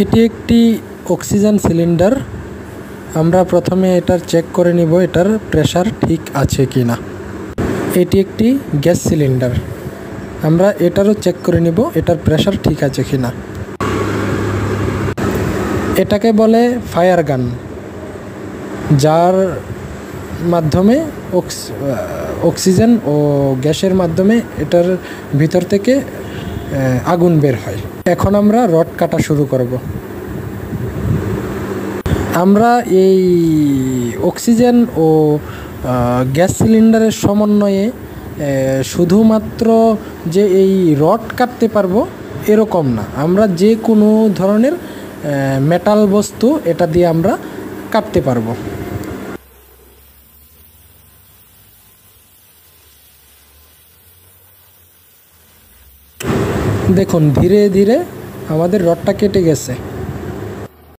এটি একটি oxygen cylinder. আমরা প্রথমে এটার চেক করে নিব এটার প্রেসার ঠিক আছে কিনা। এটি একটি গ্যাস সিলিন্ডার, আমরা এটারও চেক করে নিব এটার প্রেসার ঠিক আছে কিনা। এটাকে বলে ফায়ার গান, যার মাধ্যমে অক্সিজেন ও গ্যাসের মাধ্যমে এটার ভিতর থেকে আগুন বের হয়। এখন আমরা রড কাটা শুরু করব। আমরা এই অক্সিজেন ও গ্যাস সিলিন্ডারের সমন্বয়ে শুধুমাত্র যে এই রড কাটতে পারবো এরকম না, আমরা যে কোনো ধরনের মেটাল বস্তু এটা দিয়ে আমরা কাটতে পারবো। দেখুন ধীরে ধীরে আমাদের রডটা কেটে গেছে।